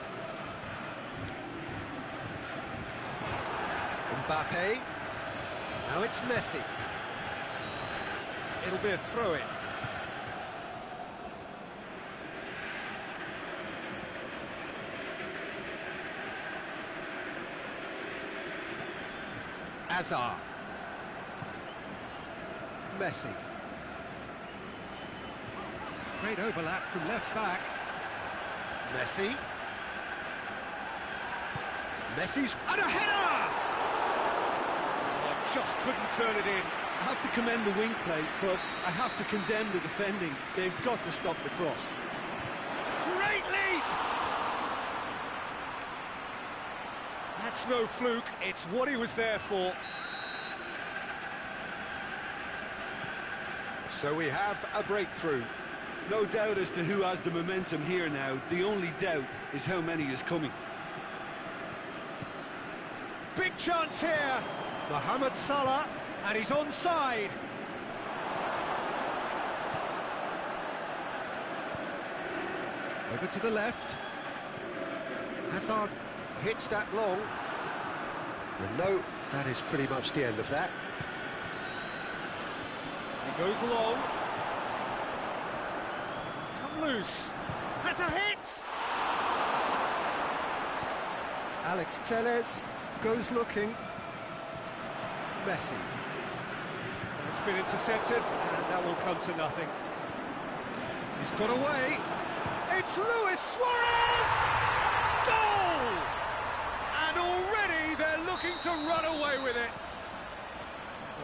Mbappe. Now it's Messi. It'll be a throw-in. Hazard. Messi. Great overlap from left back. Messi. Messi's... And a header! Oh, just couldn't turn it in. I have to commend the wing play, but I have to condemn the defending. They've got to stop the cross. Great leap! That's no fluke, it's what he was there for. So we have a breakthrough. No doubt as to who has the momentum here now. The only doubt is how many is coming. big chance here. Mohamed Salah, and he's onside. Over to the left. Hazard hits that long. And no, that is pretty much the end of that. He goes long. It's come loose. Has a hit! Alex Telles goes looking. Messi. It's been intercepted, and that will come to nothing. He's got away. It's Luis Suarez! Goal! And already they're looking to run away with it.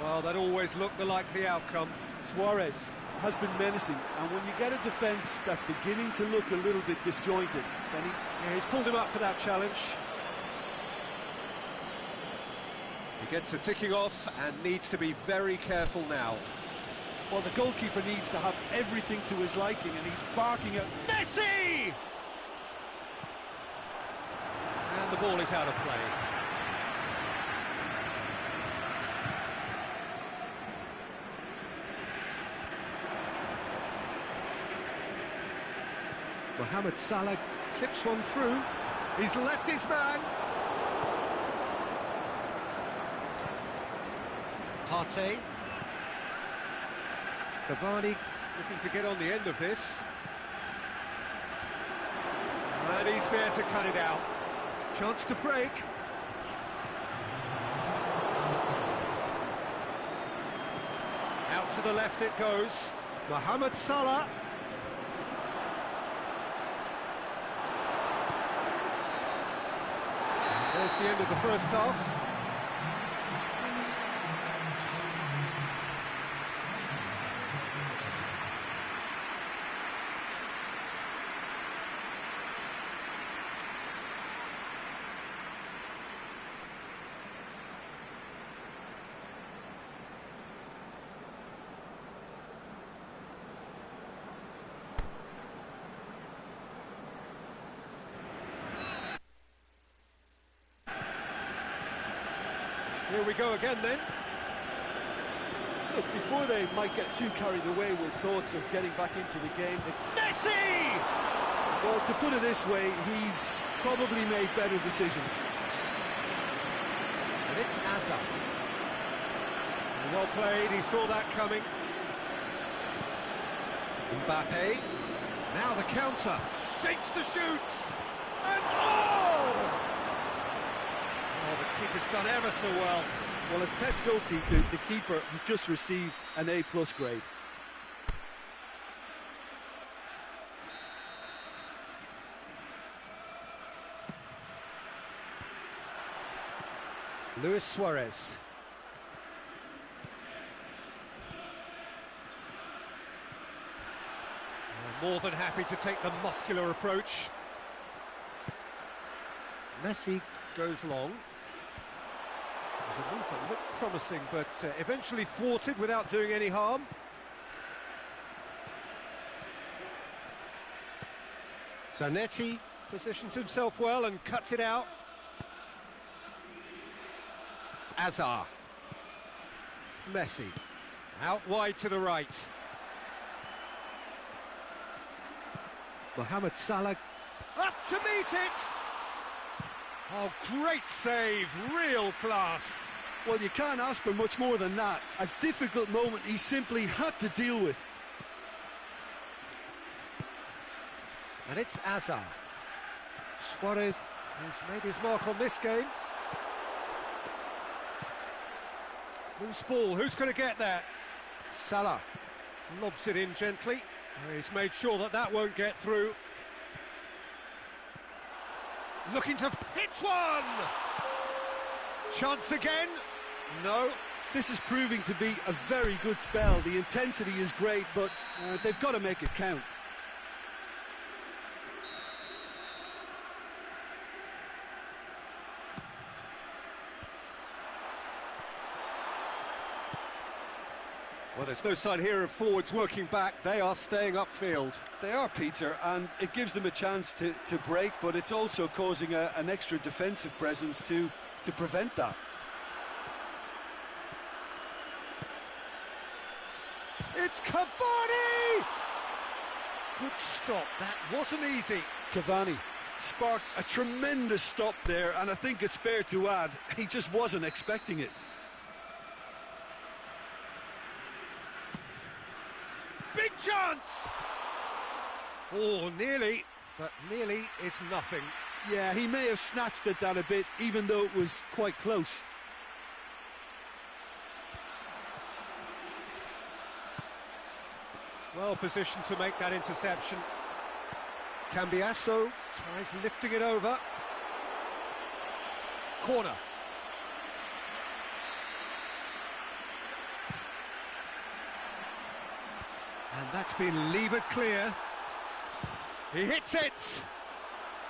Well, that always looked the likely outcome. Suarez has been menacing, and when you get a defence that's beginning to look a little bit disjointed, then he's pulled him up for that challenge. He gets the ticking off and needs to be very careful now. well, the goalkeeper needs to have everything to his liking, and he's barking at Messi! And the ball is out of play. Mohamed Salah clips one through. He's left his man. Partey. Cavani looking to get on the end of this. And he's there to cut it out. Chance to break. Out to the left it goes. Mohamed Salah. There's the end of the first half. Here we go again then. Look, before they might get too carried away with thoughts of getting back into the game, Messi! Well, to put it this way, he's probably made better decisions. And it's Hazard. Well played, he saw that coming. Mbappe. Now the counter. Shapes the shoots. And oh! Oh, the keeper's done ever so well. Well, as test goalkeeper, the keeper has just received an A+ grade. Luis Suarez. More than happy to take the muscular approach. Messi goes long. There's a move that looked promising, but eventually thwarted without doing any harm. Zanetti positions himself well and cuts it out. Hazard. Messi. Out wide to the right. Mohamed Salah. Up to meet it! Oh, great save, real class. Well, you can't ask for much more than that. A difficult moment he simply had to deal with. And it's Hazard. Suarez has made his mark on this game. Loose ball, who's going to get that? Salah lobs it in gently. He's made sure that that won't get through. Looking to hit one! Chance again? No. This is proving to be a very good spell. The intensity is great, but they've got to make it count. Well, there's no sign here of forwards working back. They are staying upfield. They are, Peter, and it gives them a chance to break, but it's also causing an extra defensive presence to prevent that. It's Cavani! Good stop, that wasn't easy. Cavani sparked a tremendous stop there, and I think it's fair to add, he just wasn't expecting it. Big chance! Oh, nearly, but nearly is nothing. Yeah, he may have snatched at that a bit, even though it was quite close. Well positioned to make that interception. Cambiasso tries lifting it over. Corner. And that's been levered clear. He hits it!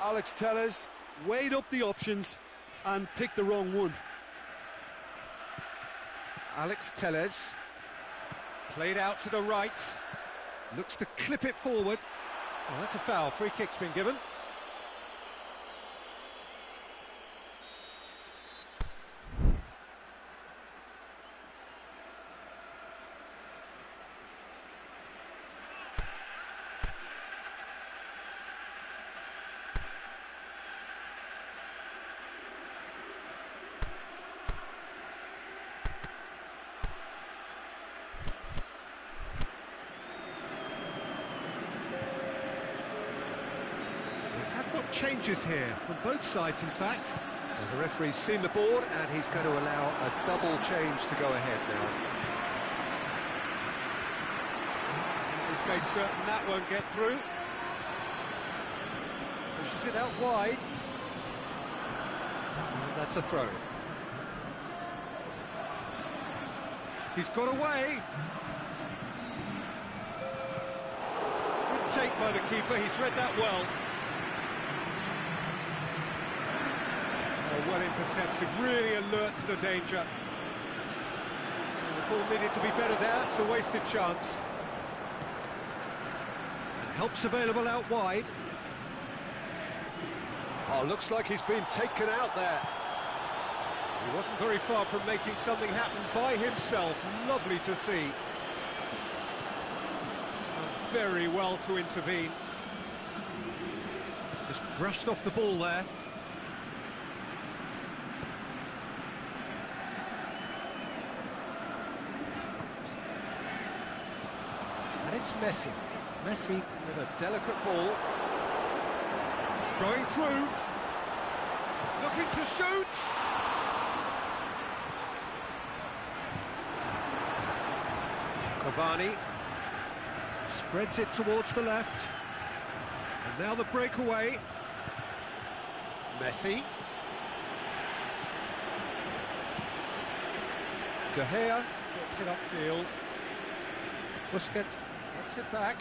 Alex Telles weighed up the options and picked the wrong one. Alex Telles played out to the right. Looks to clip it forward. Oh, that's a foul. Free kick's been given. Changes here from both sides, in fact. Well, the referee's seen the board and he's going to allow a double change to go ahead now. He's made certain that won't get through. Pushes it out wide. And that's a throw. He's got away. Good take by the keeper, he's read that well. Well intercepted, really alert to the danger. The ball needed to be better there, it's a wasted chance. And help's available out wide. Oh, looks like he's been taken out there. He wasn't very far from making something happen by himself. Lovely to see. Done very well to intervene. Just brushed off the ball there. And it's Messi. Messi with a delicate ball. Going through. Looking to shoot. Cavani spreads it towards the left. And now the breakaway. Messi. De Gea gets it upfield. Busquets gets it back.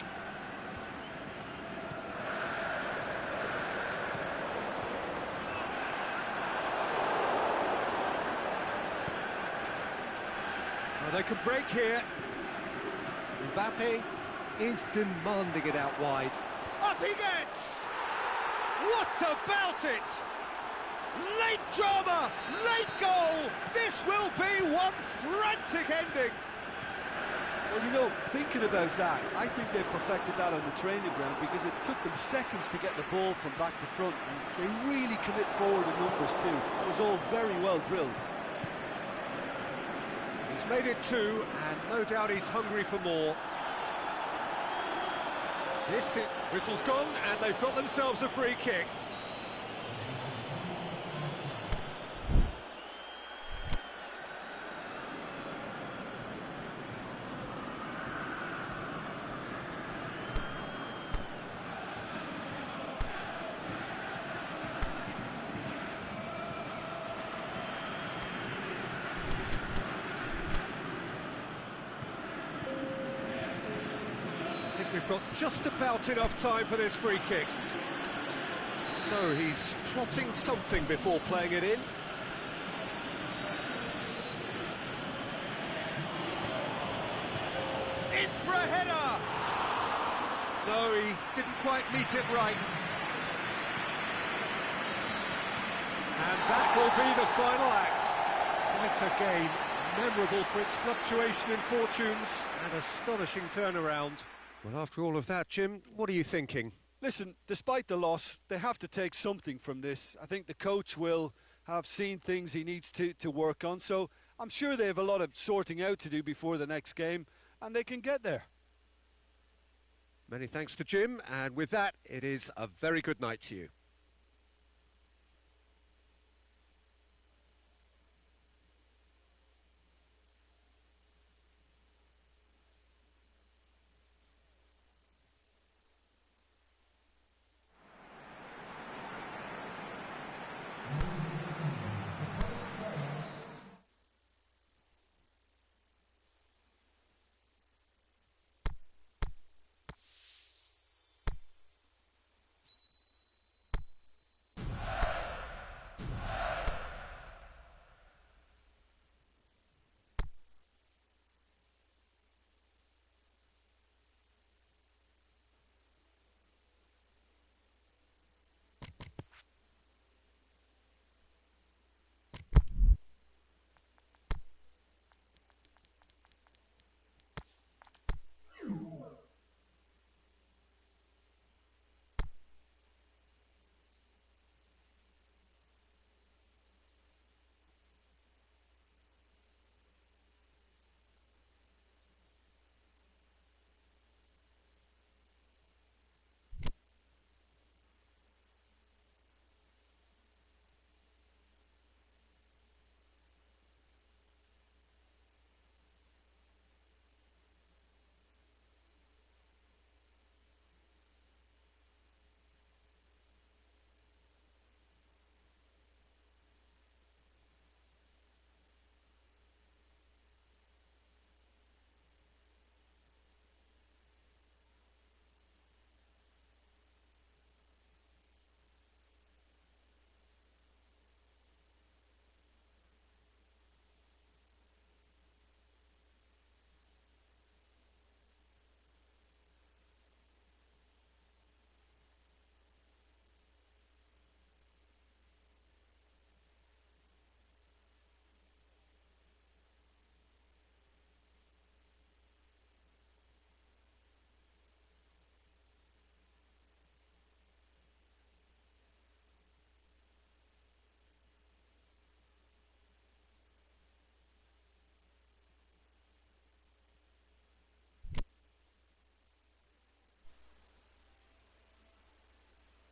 Well, they can break here. Mbappe is demanding it out wide. Up he gets! What about it? Late drama, late goal! This will be one frantic ending! Well, you know, thinking about that, I think they perfected that on the training ground because it took them seconds to get the ball from back to front, and they really commit forward in numbers too. It was all very well drilled. He's made it 2, and no doubt he's hungry for more. Whistle's gone, and they've got themselves a free kick. We've got just about enough time for this free kick. So he's plotting something before playing it in. No, he didn't quite meet it right. And that will be the final act. Quite a game, memorable for its fluctuation in fortunes and astonishing turnaround. Well, after all of that, Jim, what are you thinking? Listen, despite the loss, they have to take something from this. I think the coach will have seen things he needs to work on, so I'm sure they have a lot of sorting out to do before the next game, and they can get there. Many thanks to Jim, and with that, it is a very good night to you.